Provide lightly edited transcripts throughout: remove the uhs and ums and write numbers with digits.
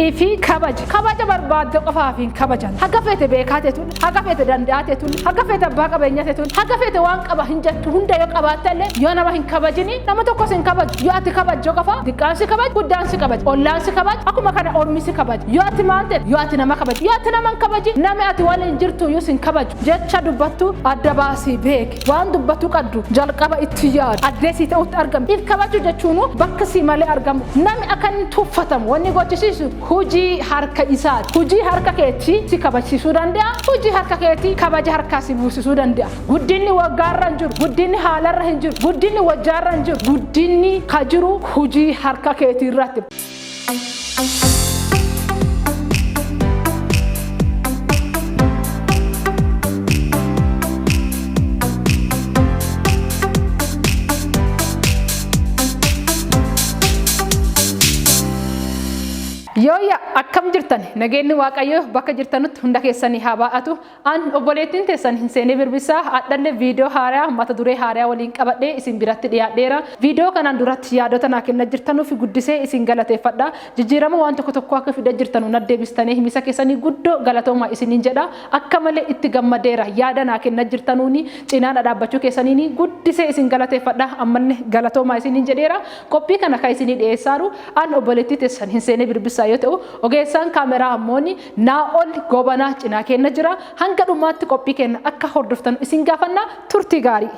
ifi kabaja barbaadde qofaafin kabajan haga fete beekaateetun haga fete danda'aateetun haga fete abbaa qabeenyaateetun haga fete waan qaba hin jettu hunda yoo qabaattelle yoo nama hin kabajini nama tokkos hin kabaju yoo ati kabajjo qofa diqqaan si kabaj guddaan si kabaj ollaan si kabaj akkuma kana ormi si kabaj yoo ati maante yoo ati nama kabaj yoo ati nama hin kabaji nami ati waliin jirtu yoo sin kabaju jecha dubbattu adda baasii beeki waan dubbattu qaddu jalqaba itti yaadu addeesii ta'utti argamu if kabaju jechuun bakka si malee argamu nami akan tuffatamu wanni gochisiisu hojii harka isaati hojii harka keetii si kabajsiisuu danda'a hojii harka keetii kabaja harkaa si buusisuu danda'a guddinni waggaarra hin jiru guddinni haalarra hin jiru guddinni wajjaarra hin jiru guddinni ka jiru hojii harka keetii irratti. Yooya akkam jirtan nageenni waaqayyo bakka jirtanutti hunda keessanii haa baa'atu an obboleettiin teessan hin seenee birbisaa addanne viidiyoo haaraa mata duree haaraa waliin qabadhee isin biratti dhiyaadheera viidiyoo kanaan duratti yaadota naa kenna jirtanuuf guddisee isin galateeffadha jijjiirama waan tokko tokko akka fida jirtanu naddeebistanii himisa keessanii guddoo galatoomaa isiniin jedha akka malee itti gammadeera yaada naa kenna jirtanuuni cinaan dhaabbachuu keessaniini guddisee isin galateeffadha ammallee galatoomaa isiniin jedheera qophii kana kan isinii dhiyeessaaru an obboleettii teessan hin seenee birbisaa yoo ta'u ogeessaan kaameraa ammooni Naa'ol Gobanaa cinaa kenna jira hanga dhumaatti qophii kenna akka hordoftan isin gaafanna turtii gaarii.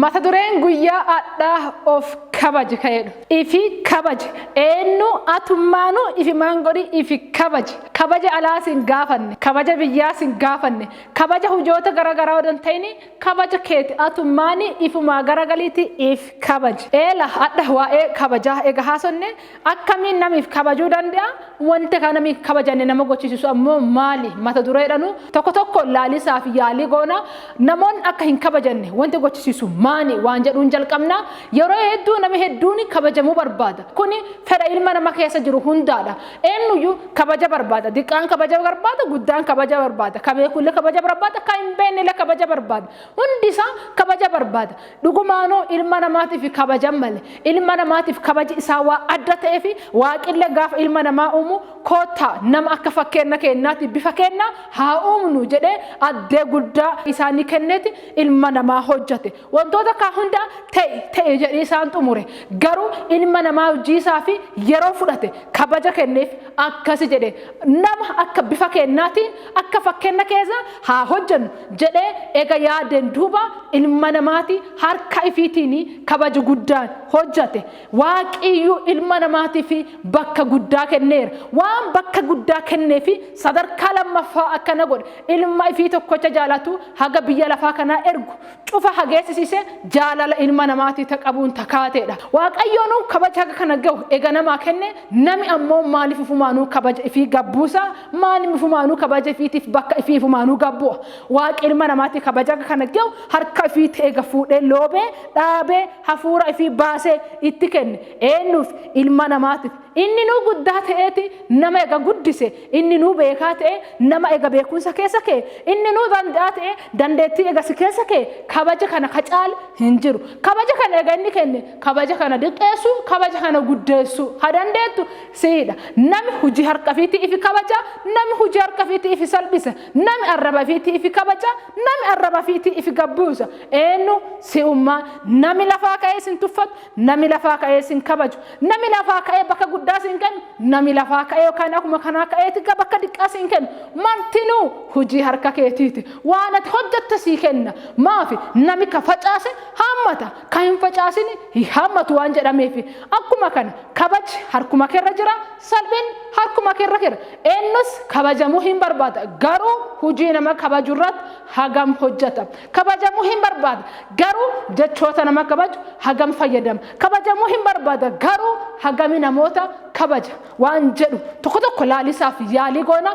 Mata dureen guyyaa addaa of kabaji ka'edha. Ifi kabaji eenyu atummaanu ifi maangori ifi kabaji alaas hin gaafanne kabaja biyyaas hin gaafanne kabaja hujoota garaagaraa odan ta'ini kabaja keeti atummaani ifumaa garagaliiti if kabaji eela adda waa'ee kabajaa eega haasonne akkamiin namiif kabajuu danda'a wanta kana namiif kabajanne nama gochisiisu ammoo maali mata dureedhanu tokko laalisaaf yaalii goona namoonni akka hin kabajanne wanta gochisiisu maani waan jedhuun jalqabna yeroo hedduu nami hedduuni kabajamuu barbaada kuni fedha ilma nama keessa jiru hundaadha eenyuyyuu kabaja barbaada diqqaan kabaja barbaada guddaan kabaja barbaada kabeekulle kabaja barbaada kan hin beeknelle kabaja barbaada hundisa kabaja barbaada dhugumaanoo ilma namaatiif kabajan malee ilma namaatiif kabaji isaa waa adda ta'eef waaqille gaafa ilma namaa uumu koota nama akka fakkeenya kennaati bifa kenna haa uumnu jedhee addee guddaa isaanii kenneeti ilma namaa hojjate wantoota ka hunda ta'e jedhee isaan xumure garuu ilma namaa hojii isaa fi yeroo fudhate kabaja kenneef akkasi jedhee nama akka bifa kennaatiin akka fakkeenya keessa haa hojjannu jedhee eega yaadeen duuba ilma namaati harka ifiitiin kabaja guddaan hojjate waaqiyyuu ilma namaatiif bakka guddaa kenneera waan bakka guddaa kenneef sadarkaa lammaffaa akkana godhe ilma ifii tokkocha jaalatu haga biyya lafaa kanaa ergu cufa hageessise jaalala ilma namaati taqabuun takaateedha waaqayyoon kabaja kana gahu eega namaa kenne nami ammoo maaliif ufumaanuu kabaja ifii gabbuusa maaliif ufumaanuu kabaja ifiitiif bakka ifii ufumaanuu gabbu'a waaqi ilma namaati kabaja kana gahu harka ifii eega fuudhee loobee dhaabee hafuura ifii baasee itti kenne eenyuuf ilma namaatiif inni nuu guddaa ta'eeti nama eega guddise inni nuu beekaa ta'e nama eega beekumsa keessa kee inni nuu danda'a ta'e dandeettii eega si keessa kee kabaja kana kacaal hin jiru kabaja kana eega inni kenne kabaja kana diqqeessu kabaja kana guddeessu ha dandeettu siidha nami hojii harka fiitii ifi kabaja nami hojii harka fiitii ifi salphisa nami arraba fiitii ifi kabaja nami arraba fiitii ifi gabbuusa eenyu si ummaa nami lafaa ka'ee sin tuffatu nami lafaa ka'ee sin kabaju nami lafaa ka'ee bakka guddaa sin kennu nami lafaa ka'ee yookaan akkuma kanaa ka'eeti bakka diqqaa sin kennu martinuu hojii harka keetiiti waan ati hojjatte sii kenna maafi nami ka facaase hammata ka hin facaasini hammatu waan jedhameef akkuma kana kabaji harkuma keerra jira salphin harkuma keerra jira eenyus kabajamuu hin barbaada garuu hojii nama kabaju irratti hagam hojjeta kabajamuu hin barbaada garuu jechoota nama kabaju hagam fayyadama kabajamuu hin barbaada garuu hagami namoota kabaja waan jedhu tokko laalisaaf yaalii goona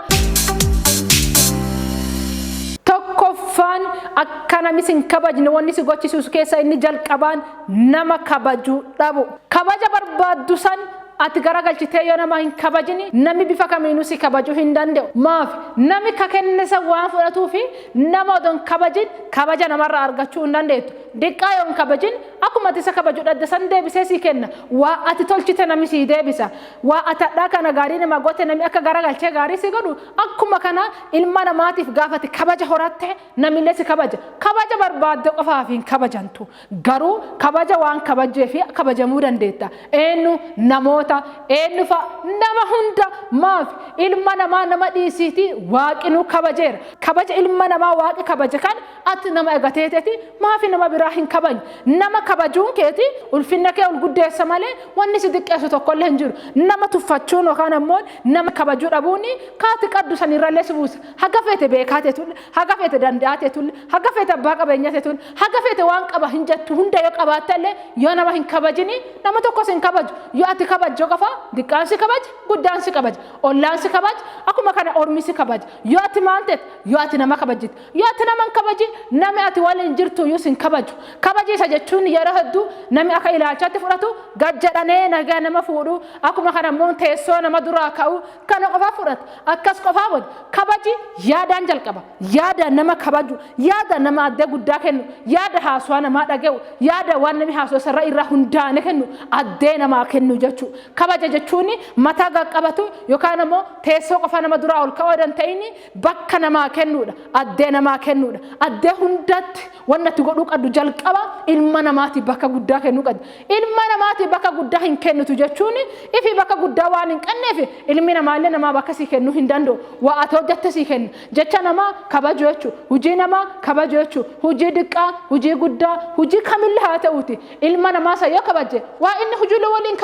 tokkoffaan akka namni sin kabajne wanni si gochisuus keessa inni jalqabaan nama kabajuu dhabu kabaja barbaaddu san ati garagalchitee yoo nama hin kabajini namni bifa kamiinuu si kabajuu hin danda'u. Maaf namni ka kennisa waan fudhatuu fi nama odon kabajin kabaja namarraa argachuu hin dandeettu. Diqqaa yoo hin kabajin akkuma ati isa kabaju dhadda san deebisee si kenna. Waa ati tolchite namni si deebisa. Waa ati hadhaa kana gaarii nama goote namni akka garagalchee gaarii si godhu akkuma kana ilma namaatiif gaafate kabaja horatte namillee si kabaja. Kabaja barbaadde qofaaf hin kabajantu. Garuu kabaja waan kabajee fi kabajamuu dandeetta. Eenyu namoota eenyu fa nama hunda maaf ilma namaa nama dhiisiiti waaqinu kabajeera. Kabaja ilma namaa waaqi kabaje kan ati nama egateeteti maafi nama biraa hin kabajne. Nama kabajuun keeti ulfinna kee ol guddeessa malee wanni si diqqeessu tokkollee hin jiru. Nama tuffachuun yookaan ammoo nama kabajuu dhabuuni kaati qaddu sanirrallee si buusa. Haga feete beekaateetulle haga feete danda'aateetulle haga feete abbaa qabeenyaateetulle haga feete waan qaba hin jettu hunda yoo qabaattellee yoo nama hin kabajini nama tokkos hin kabaju. Yoo ati kabajjo qofa diqqaan si kabaja guddaan si kabaja ollaan si kabaja akkuma kana ormi si kabaja. Yoo ati maanteet yoo ati nama kabajit yoo ati nama hin kabaji nami ati waliin jirtu yoo sin kabaju. Kabajiisa jechuun yeroo hedduu nami akka ilaalchaatti fudhatu gad jedhanee nagaa nama fuudhu akkuma kana immoo teessoo nama duraa ka'u kana qofa fudhata akkas qofa booda kabaji yaadaan jalqaba. Yaada nama kabaju yaada nama addee guddaa kennu yaada haasawaa namaa dhaga'u yaada waan nami haasawaa sarara irraa hundaane kennu addee namaa kennu jechuu. Kabaja jechuun mataa qaqqabatu yookaan immoo teessoo qofa nama duraa ol ka'uu danda'ini bakka namaa kennuudha addee namaa kennuudha. Addee hundatti wanna itti godhuu qabdu jalqaba ilma namaatiif bakka guddaa kennuu qabdu. Ilma namaatiif bakka guddaa hin kennitu jechuun ifi bakka guddaa waan hin kenneef ilmi namaallee namaa bakka si kennuu hin danda'u. Waa ati hojjette si kenna jecha namaa kabaju jechuu hojii namaa kabaju jechuu hojii diqqaa hojii guddaa hojii kamillee haa ta'uuti ilma namaa sayyoo kabaje waa inni hojiilee waliin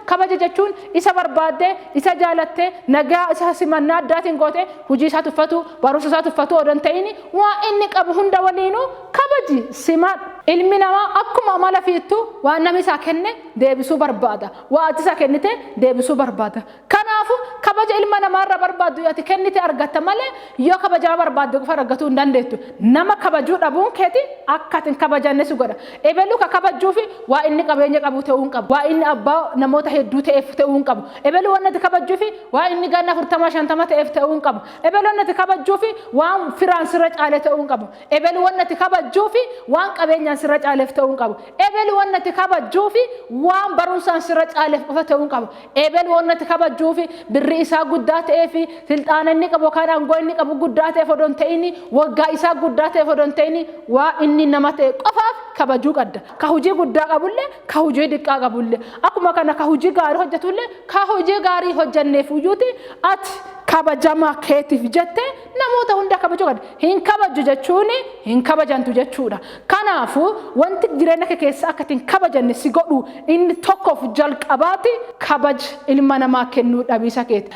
kabaja jechuun isa barbaadde isa jaalatte nagaa isa simannaa addaatiin goote hojii isaa tuffatu barumsa isaa tuffatu odon ta'ini waa inni qabu hunda waliinuu kabaji simaa. Ilmi namaa akkuma amala fiittu waan namni isaa kenne deebisuu barbaada. Waa ati isaa kennite deebisuu barbaada. Kanaafu kabaja ilma namaarraa barbaaddu yoo ati kennite argatta malee yoo kabaja barbaadde qofa argatuu hin dandeettu. Nama kabajuu dhabuun keeti akka ati hin kabajanne si godha. Eebelu ka kabajuufi waa inni qabeenya qabu ta'uu hin qabu. Waa inni abbaa namoota hedduu ta'eef ta'uu hin qabu. Eebelu waan ati kabajuufi waa inni ganna 40-50 ta'eef ta'uu hin qabu. Eebelu waan ati kabajuufi waan firaan sirra caalee ta'uu hin qabu. Eebelu waan ati kabajuufi waan qabeenya sirra caaleef ta'uu qabu. Eebelu waan ati kabajuufi waan barumsaan sirra caaleef qofa ta'uu qabu. Eebelu waan ati kabajuufi birri isaa guddaa ta'eefi silxaana inni qabu kan aangoo inni qabu guddaa ta'eef odon ta'ini waggaa isaa guddaa ta'eef odon ta'ini waa inni nama ta'e qofaaf kabajuu qabda. Ka hojii guddaa qabullee ka hojii diqqaa qabullee akkuma kana ka hojii gaarii hojjetullee ka hojii gaarii hojjenneef iyyuuti ati kabajama keetiif jette namoota hunda kabajuu qabda. Hin kabaju jechuun hin kabajantu jechuudha. Kanaafu wanti jireenya kee keessa akka hin kabajanne si godhu inni tokkoof jalqabaati kabaja ilma namaa kennuu dhabiisa keeti.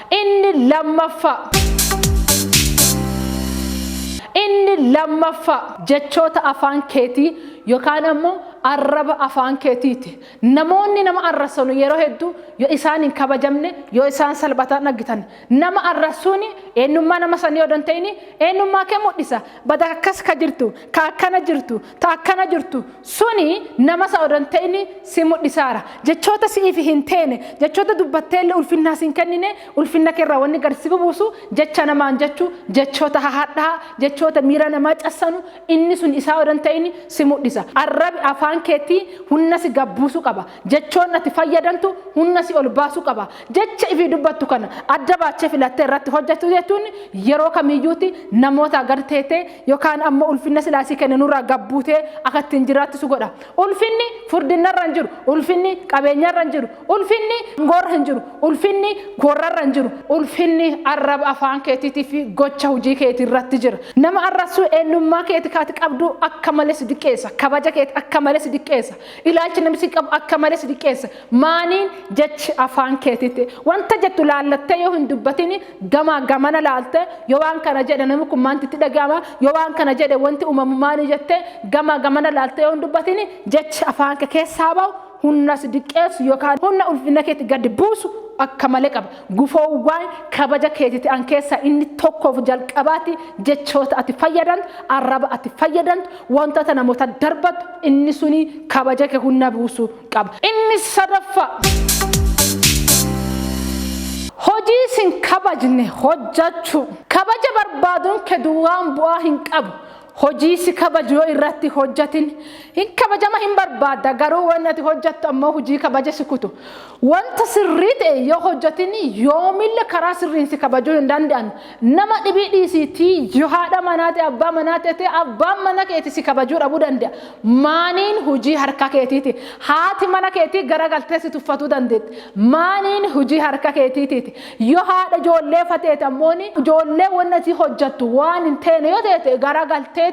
Inni lammaffaa jechoota afaan keetii yookaan ammoo arraba afaan keetiiti. Namoonni nama arrasanu yeroo hedduu yoo isaan hin kabajamne yoo isaan salphataan dhagitan nama arrasuun eenyummaa nama sanii odon ta'ini eenyummaa kee mul'isa. Bada akkas ka jirtu ka akkana jirtu ta akkana jirtu suni nama sa odon ta'ini si mul'isaara. Jechoota siif hin teene jechoota dubbatteellee ulfinnaa sin kennine ulfinna keerraa wanni garsi bubuusu jecha namaan jechuu jechoota haadhaa jechoota miira namaa cassanu inni sun isaa odon ta'ini si mul'isa. Arrabi afaan keetii hunna si gabbuusu qaba. Jechoon ati fayyadamtu hunna si ol baasu qaba. Jecha ifi dubbattu kana adda baachee filattee irratti hojjettu jechuun yeroo kamiyyuuti namoota agarteete yookaan ammoo ulfinna silaasii kennanurraa gabbuutee akka ittiin jiraattu godha. Ulfinni furdinarra hin jiru, ulfinni qabeenyarra hin jiru, ulfinni ngorra hin jiru, ulfinni gorrarra hin jiru, ulfinni arraba afaan keetiitii fi gocha hojii keetii irratti jira. Nama arrasuu eenyummaa keetii kaati qabdu akka malee si diqqeessa. Kabaja keetii akka malee si diqqeessa. Ilaalchi namni si qabu akka malee si diqqeessa. Maaniin jechi afaan keetiitti wanta jettu laallattee yoo hin dubbatini gamana laalte yoo waan kana jedhe namni kun maantitti dhaga'ama yoo waan kana jedhe wanti uumamu maani jettee gamana laalte yoo hin dubbatini jechi afaan kee keessaa bahu hunna si diqqeessu yookaan hunna ulfina keetti gadi buusu akka malee qaba. Gufoowwan kabaja keetiitti an keessa inni tokkoof jalqabaati jechoota ati fayyadantu arraba ati fayyadantu wantoota namoota darbatu inni suni kabaja kee hunna buusu qaba. Inni sadaffaa hojii sin kabajne hojjachuu kabaja barbaaduun keduwaan bu'aa hin qabu hojii si kabajoo irratti hojjatin hin kabajama hin barbaada garuu wanti hojjattu ammoo hojii kabaja si kutu wanta sirrii ta'e yoo hojjatin yoomille karaa sirriin si kabajuu hin danda'an nama dhibii dhiisitii yoo haadha manaate abbaa manaate abbaan mana keetii si kabajuu dhabuu danda'a maaniin hojii harka keetiiti haati mana keetii garagaltee si tuffatuu dandeetti maaniin hojii harka keetiiti yoo haadha ijoollee fateete ammoo ijoollee wanti hojjattu waan hin teene yoo ta'e garagaltee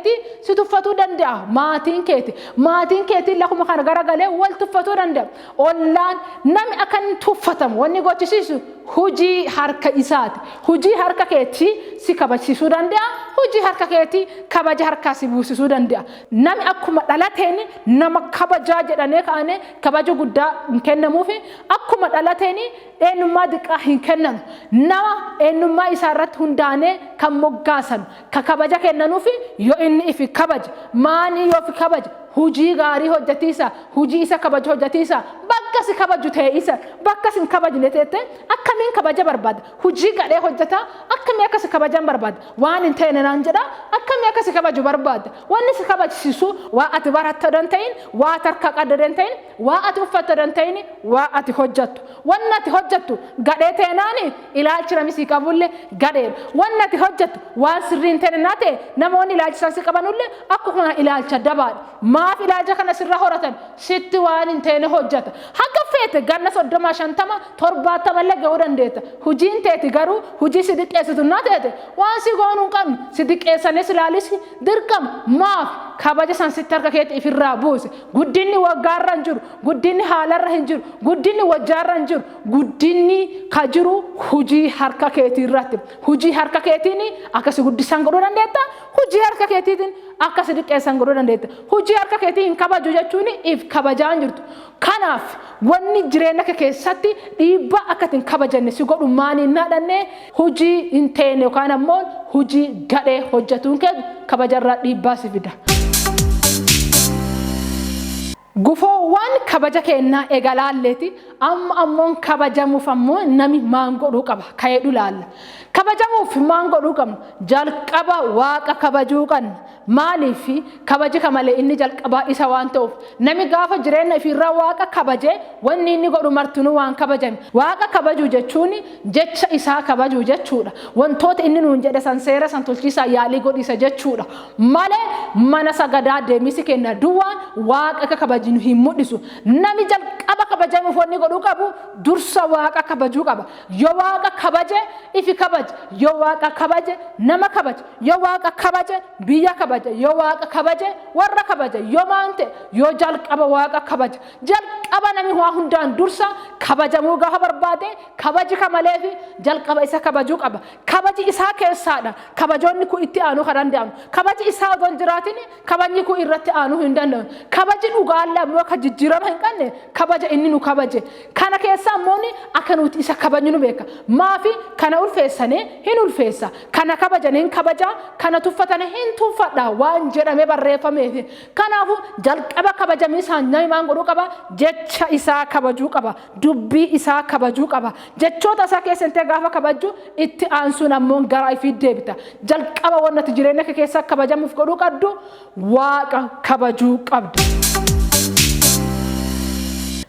si tuffatuu danda'a maatiin keetii lakkuma kana garagalee wal tuffatuu danda'a ollaan namni akka hin tuffatamu wanni gochisiisu hojii harka isaati hojii harka keetii si kabajsiisuu danda'a hojii harka keetii kabaja harkaa si buusisuu danda'a namni akkuma dhalateen nama kabajaa jedhanee kaane kabaja guddaa hin kennamuufi akkuma dhalateen eenyummaa diqqaa hin kennamu nama eenyummaa isaa irratti hundaanee kan moggaasan ka kabaja kennanuufi yoo inni ifi kabaja maanii yoo fi kabaja hujii gaarii hojjatiisa hujii isa kabaju hojjatiisa bakka si kabaju ta'e isa bakka sin kabajne ta'e akkamiin kabaja barbaada hujii gadhee hojjata akkamiin akka si kabajan barbaada waan hin ta'e naan jedha akkamiin akka si kabaju barbaada wanni si kabajsiisu waa ati baratta dan ta'in waa tarka qaddan ta'in waa ati uffatta dan ta'in waa ati hojjattu wanni ati hojjattu gadhee ta'e naani ilaalchi namisi qabulle gadhee wanni ati hojjattu waan sirriin ta'e naate namoonni ilaalchi si qabanulle akkuma ilaalcha dabaadha maaf ilaalcha kana sirra horatan sitti waan hin ta'e hojjata haga feete ganna 50 70 illee ga'uu dandeetta hujiin teeti garuu hujii si diqqeessitu naa teete waan si goonuu qabnu si diqqeessanis ilaalisi dirqama maaf kabaja san sitti harka keetti ifirraa buuse guddinni waggaarra hin jiru guddinni haalarra hin jiru guddinni wajjaarra hin jiru guddinni ka jiru hujii harka keetii irratti hujii harka keetiin akkasi guddisan godhuu dandeetta hujii harka keetiin akkasi diqqeessan godhuu dandeetta hujii harka keetiin kabaju jechuun if kabajaan jirtu kanaaf wanni jireenya keessatti dhiibbaa akkatiin kabajanne si godhu maaniin naadhanne hujii hin teene yookaan ammoo hujii gadhee hojjetuun kee kabajarraa dhiibbaa si fida. Gufoowwan kabaja kennaa eegalaalleeti amma ammoon kabajamuuf ammoo nami maan godhuu qaba ka'eedhu laalla kabajamuuf maan godhuu qabnu jalqaba waaqa kabajuu qabna maaliif kabaji kamalee inni jalqabaa isa waan ta'uuf nami gaafa jireenya ifirraa waaqa kabaje wanni inni godhu martinuu waan kabajame waaqa kabajuu jechuun jecha isaa kabajuu jechuudha wantoota inni nuun jedhe san seera san tolchiisaa yaalii godhisa jechuudha malee mana sagadaa deemisi kenna duwwaan waaqa kabajinu hin mul'isu nami jalqaba kabajamuuf wanni godhuu qabu dursa waaqa kabajuu qaba yoo waaqa kabaje ifi kabaje yoo waaqa kabaje nama kabaje yoo waaqa kabaje biyya kabaje yoo waaqa kabaje warra kabaje yoo maante yoo jalqaba waaqa kabaje jalqaba nami waa hundaan dursa kabajamuu gaafa barbaade kabaji kamalee fi jalqaba isa kabajuu qaba kabaji isaa keessaadha kabajoonni ku itti aanu kan danda'amu kabaji isaa odon jiraatin kabajni ku irratti aanu hin danda'amu kabaji dhugaalle ammoo ka jijjiirama hin qabne kabaja inni nu kabaje kana keessa ammoo akka nuti isa kabajnu beeka maafi kana ulfeessane hin ulfeessa kana kabajane hin kabaja kana tuffatane hin tuffadha waan jedhame barreeffame kanaafu jalqaba kabajamii isaan nami maan godhuu qaba jecha isaa kabajuu qaba dubbii isaa kabajuu qaba jechoota isaa keessatti gaafa kabajju itti aansuun ammoo gara ifii deebita jalqaba wannati jireenya keessa kabajamuuf godhuu qabdu waaqa kabajuu qabdu.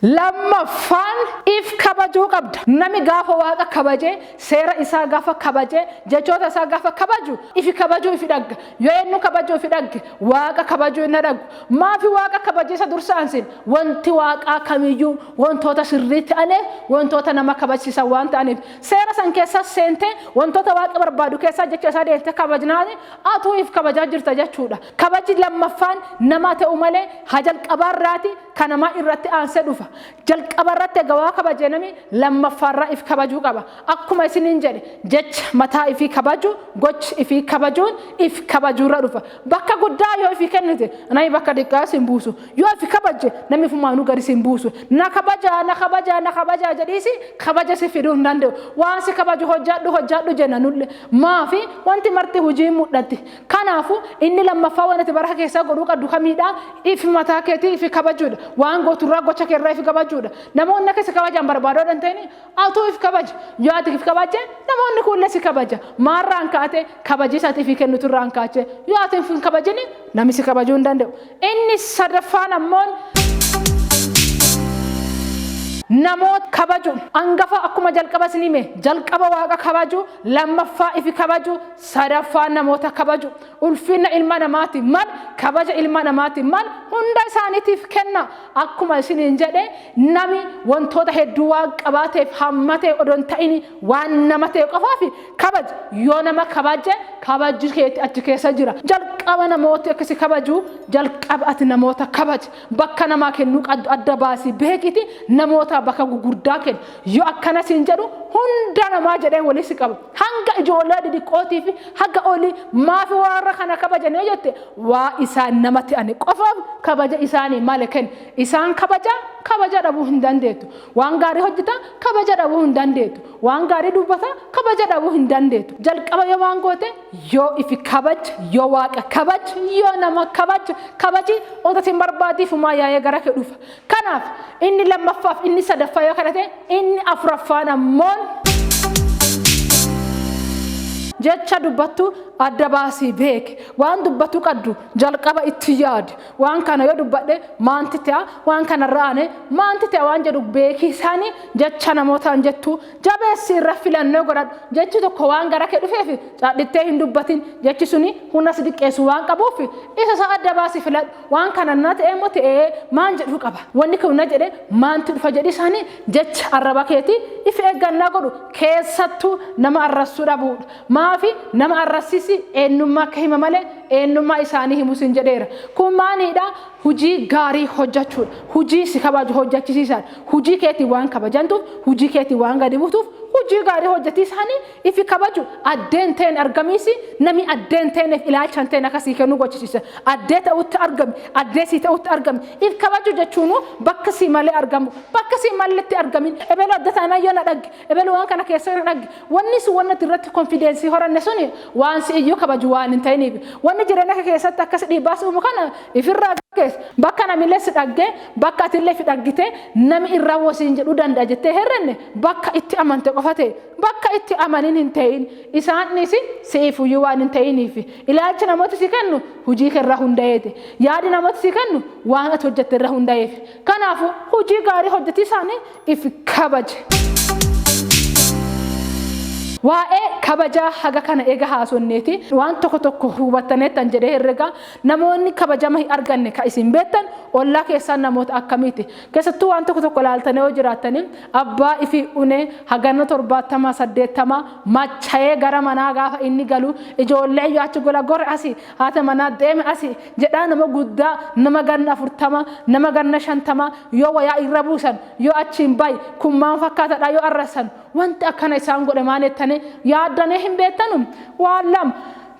Lammaffaan if kabajuu qabda nami gaafa waaqa kabaje seera isaa gaafa kabaje jechoota isaa gaafa kabaju ifi kabajuu ifi dhagga yoo eenyu kabajuu ifi dhagge waaqa kabajuu inni dhaggu maafi waaqa kabaje isa dursaansin wanti waaqaa kamiyyuu wantoota sirrii ta'aniif wantoota nama kabajsiisan waan ta'aniif seera san keessa seente wantoota waaqa barbaadu keessa jecha isaa deelte kabajnaani atuu if kabajaa jirta jechuudha kabaji lammaffaan nama ta'u malee jalqabaarraati kan nama irratti aansee dhufa jalqabarratti gawaa kabaje nami lammaffaarraa if kabajuu qaba akkuma isiniin jedhe jecha mataa ifi kabaju goch ifi kabajuun if kabajuurra dhufa bakka guddaa yoo ifi kennite nami bakka diqqaa sin buusu yoo ifi kabaje nami fumaanuu gari sin buusu na kabaja jedhiisi kabaja si fiduu hin danda'u waan si kabaju hojjaadhu jenna nulle maafi wanti marti hujii mul'atti kanaafu inni lammaffaa wanti bara keessa godhuu qabdu kamiidha if mataa keetii ifi kabajuudha waan gooturraa gocha keerraa ifi kabajuudha namoonni akka si kabajan barbaadoodhaan ta'ini atu if kabaj yoo ati if kabaje namoonni kulle si kabaja maarraan kaate kabaji isaati fi kennutu irraan kaache yoo ati hin kabajini namni si kabajuu hin danda'u inni sadaffaan ammoon namoota kabaju angafa akkuma jalqaba sinime jalqaba waaqa kabaju lammaffaa ifi kabaju sadaffaa namoota kabaju ulfina ilma namaati mal kabaja ilma namaati mal hunda isaaniitiif kenna akkuma isiniin jedhe nami wantoota hedduu waan qabaateef hammatee odon ta'ini waan nama ta'e qofaafi kabaj yoo nama kabaje kabajji keetti achi keessa jira jalqaba namoota akkasi kabaju jalqaba ati namoota kabaj bakka namaa kennu adda baasi beekiti namoota bakka gurguddaa kenna yoo akkana siin jedhu hunda namaa jedhee walitti qaba hanga ijoollee didiqootii fi haga olii maafi warra kana kabajanii jette waa isaan namatti ani qofaaf kabaja isaanii maal kenna isaan kabaja dhabuu hin dandeettu waan gaarii hojjeta kabaja dhabuu hin dandeettu waan gaarii dubbata kabaja dhabuu hin dandeettu jalqaba yoo waan goote yoo ifi kabaj yoo waaqa kabaj yoo nama kabaji odatiin barbaadiif maa yaa'ee gara kee dhufa kanaaf inni lammaffaaf inni sadaffaa yoo kadhate inni afuraffaan ammoon jecha dubbattu adda baasii beek waan dubbattu qaddu jalqaba itti yaad waan kana yoo dubbadhe maanti ta'a waan kana raane maanti ta'a waan jedhu beekii isaanii jecha namootaan jettu jabeessi irra filannoo godhadhu jechi tokko waan gara kee dhufeef caadhittee hin dubbatin jechi suni hunda si diqqeessu waan qabuuf isa isaa adda baasii filadhu waan kana naa ta'e immoo ta'ee maan jedhu qaba wanni kun na jedhe maanti dhufa jedhi isaanii jecha arraba keetii if eeggannaa godhu keessattuu nama arrassuu dhabuudha maafi nama arrassisi eenyummaa akka hima malee eenyummaa isaanii himus hin jedheera kun maaniidha hujii gaarii hojjechuudha hujii si kabaju hojjechisiisan hujii keetii waan kabajantuuf hujii keetii waan gadi buutuuf hujii gaarii hojjetiisanii ifi kabaju addeen ta'een argamiisi nami addeen ta'eef ilaalchan ta'een akkasii kennu gochisiisa addee ta'utti argami addee sii ta'utti argami if kabaju jechuun bakka sii malee argamu bakka sii malletti argamin ebelu adda taanaa yoo na dhagge ebelu waan kana keessa na dhagge wanni si wanna irratti konfideensii horanne suni waan si iyyuu kabaju waan hin ta'iniif wanni jireenya keessatti akkas dhiibbaa uumu kana ifirraa bakka namillee si dhagge bakka atillee fi dhaggite nami irraa wasiin jedhu danda'a jettee herrenne bakka itti amante qofate bakka itti amanin hin ta'in isaanis seefuyyuu waan hin ta'iniif ilaalchi namoota si kennu hujii irraa hundaa'eeti yaadi namoota si kennu waan ati hojjette irraa hundaa'eef kanaafu hujii gaarii hojjeti isaanii if kabaje waa'ee kabajaa haga kana eega haasonneeti waan tokko hubattaneettan jedhee herrega namoonni kabajama hin arganne ka isin beektan ollaa keessaa namoota akkamiiti keessattuu waan tokko laaltanii yoo jiraatanii abbaa ifi une haganna 70 80 macha'ee gara manaa gaafa inni galu ijoollee yoo achi gola gore asii haata manaa deeme asii jedhaa nama guddaa nama ganna 40 nama ganna 50 yoo wayaa irra buusan yoo achiin bayi kun maan fakkaatadha yoo arrasan wanti akkana isaan godhe maanettane yaadane hin beektanum wallam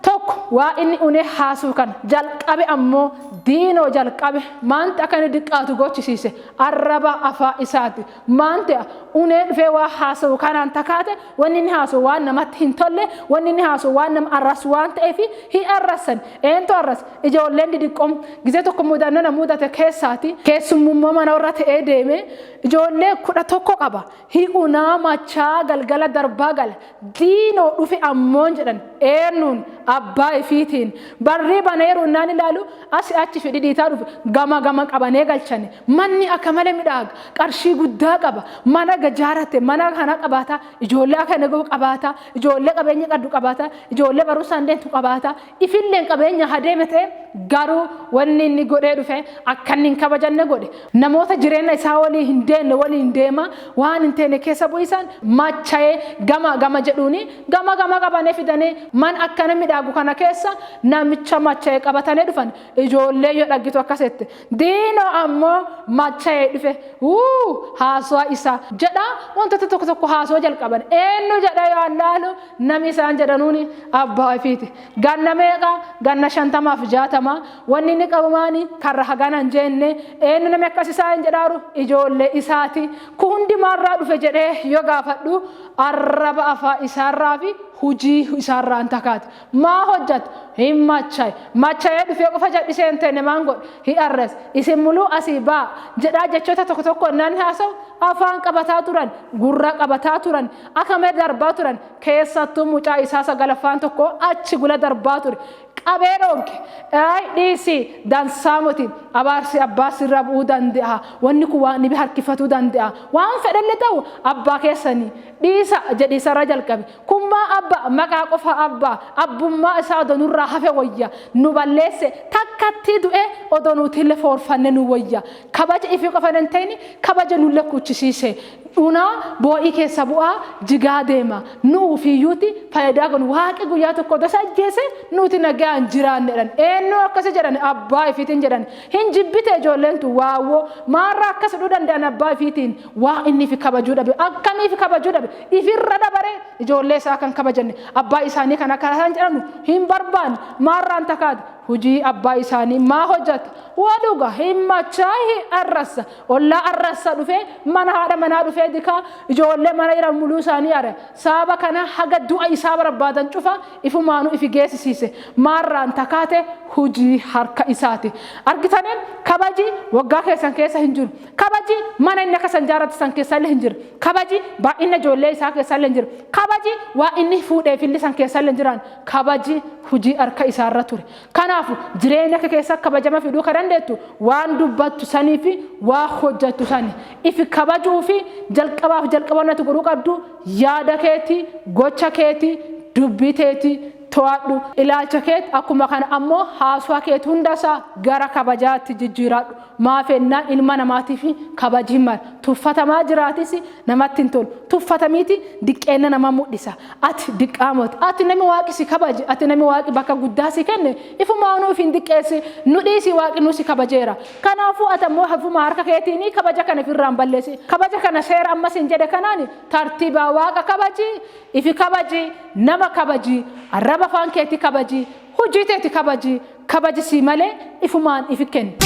tokko waa inni une haasuu kan jalqabe ammoo diinoo jalqabe maanta akkana diqqaatu gochisiise arraba afaa isaati maanta une dhufee waa haasuu kanaan takaate wanni inni haasuu waan namatti hin tolle wanni inni haasuu waan nama arrasu waan ta'eef hin arrasan eentu arras ijoolleen didiqqoom gisee tokko mudannoo mudate keessaati keessummummaa mana warra ta'ee deeme ijoollee 11 qaba hi'unaa machaa galgala darbaa gala diinoo dhufe ammoon jedhan eennuun abbaa ifiitiin barri baneeru naan ilaalu asi achi fidhi dhiitaa dhufe gama qabanee galchane manni akka malee midhaaga qarshii guddaa qaba mana gajaarate mana kana qabaata ijoollee akka negoo qabaata ijoollee qabeenya qaddu qabaata ijoollee barumsaan deemtu qabaata ifilleen qabeenya hadeeme ta'e garuu wanni inni godhee dhufe akka inni hin kabajanne godhe namoota jireenya isaa walii hin deenne walii hin deema waan hin teene keessa bu'isan macha'ee gama jedhuuni gama qabanee fidanii man akkana midhaagu kana keessa namicha macha'ee qabatanii dhufan ijoollee yoo dhaggitu akkasitti diinoo ammoo macha'ee dhufe haasoo isaa jedha wantoota tokko haasoo jalqaban eenyu jedha yoo allaalu nami isaan jedhanuuni abbaa ifiiti ganna meeqa ganna 50 fi 60 wanni inni qabumaani karra hagana hin jenne eenyu nami akkas isaa hin jedhaaru ijoollee isaati ku hundi maarraa dhufe jedhee yoo gaafadhu arraba afaa isaarraa fi hujii isaarraan takaati maa hojjatu hin machay machay dhufee qofa jal'isee hin ta'e maan godhe hin arras isin muluu asii baa jedhaa jechoota tokko nan haasawu afaan qabataa turan gurra qabataa turan akkamee darbaa turan keessattuu mucaa isaa sagalaffaan tokko achi gula darbaa ture qabee dhonke dhiisii dansaamutiin abaarsi abbaa sirra bu'uu danda'a wanni kun waan nibi harkifatuu danda'a waan fedhalle ta'u abbaa keessanii dhiisa jedhiisarra jalqabe kummaa abbaa maqaa qofa abbaa abbummaa isaa odonurraa hafe wayya nu balleesse takkatti du'e odonuutillee foorfanne nu wayya kabaja ifi qofa hin ta'in kabaja nulle kuchisiise dhunaa boo'ii keessa bu'aa jigaa deema nuu fiyyuuti faayidaa kun waaqi guyyaa tokko dasa ajjeese nuti nagaan jiraanneedhaan eenyu akkasi jedhan abbaa ifiitiin jedhan hin jibbite ijoolleen tu waawoo maarraa akkas dhuu danda'an abbaa ifiitiin waa inni fi kabajuu dhabe akkamii fi kabajuu dhabe ifirra dabare ijoollee isaa kan kabajanne abbaa isaanii kan akka isaan jedhamu hin barbaanne maarraan takaati hujii abbaa isaanii maa hojjata waduga hin machaa hin arrasa ollaa arrasa dhufee mana haadha manaa dhufee dikaa ijoollee mana jiran muluu isaanii are saaba kana haga du'a isaa barbaadan cufa ifumaanuu ifi geessisiise maarraan takaate hujii harka isaati argitaniin kabaji waggaa keessan keessa hin jiru kabaji mana inni akka san jaarratti san keessa illee hin jiru kabaji baay'ina ijoollee isaa keessa illee hin jiru kabaji waa inni fuudhee filli san keessa illee hin jiran kabaji hujii harka isaarra ture kanaafu jireenya keessa kabajama fiduu kan dandeettu waan dubbattu sanii fi waa hojjattu sanii ifi kabajuu fi jalqabannatu godhuu qabdu yaada keetii gocha keetii dubbii keetii to'adhu ilaalcha keet akkuma kana ammoo haasawaa keet hundasaa gara kabajaatti jijjiiradhu maafennaan ilma namaatiif kabajiin mal tuffatamaa jiraatis namatti hin tolu tuffatamiiti diqqeenna nama mul'isa ati diqqaamooti ati nami waaqi si kabaje ati nami waaqi bakka guddaa si kenne ifumaanuu hin diqqeessi nu dhiisi waaqi nu si kabajeera kanaafuu ati ammoo hafuma harka keetiin kabaja kana firraan balleessi kabaja kana seera ammas hin jedhe kanaan tartiibaa waaqa kabaji ifi kabaji nama kabaji arraba afaan keetii kabaji hojii teetii kabaji si malee ifumaan ifi kenni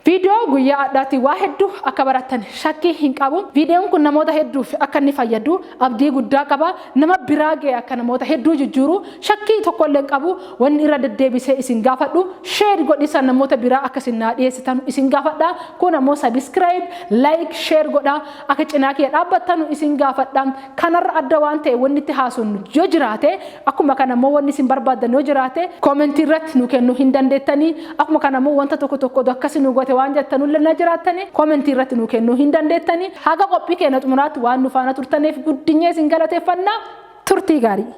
Video guyyaa addaatti waa hedduu akka baratan shakkii hin qabu. Videoon kun namoota hedduuf akka inni fayyadu abdii guddaa qaba. Nama biraa ga'e akka namoota hedduu jijjiiru shakkii tokko illee qabu. Wanni irra deddeebisee isin gaafadhu share godhisan namoota biraa akka isin dhiyeessitan isin gaafadha. Kun ammoo subscribe, like, share godha akka cinaa kee dhaabbattan isin gaafadha. Kanarra adda waan ta'e wanni itti haasofnu yoo jiraate akkuma kana ammoo wanni isin barbaadan yoo jiraate comment irratti nu kennuu hin dandeettanii. Akkuma kana ammoo wanta tokko akkasi nu goote waan jettanullee na jiraatanii comment irratti nu kennuu hin dandeettanii. Haga qophii keenya xumuraatti waan nu faana turtaniif guddinee isin galateeffannaa turtii gaarii.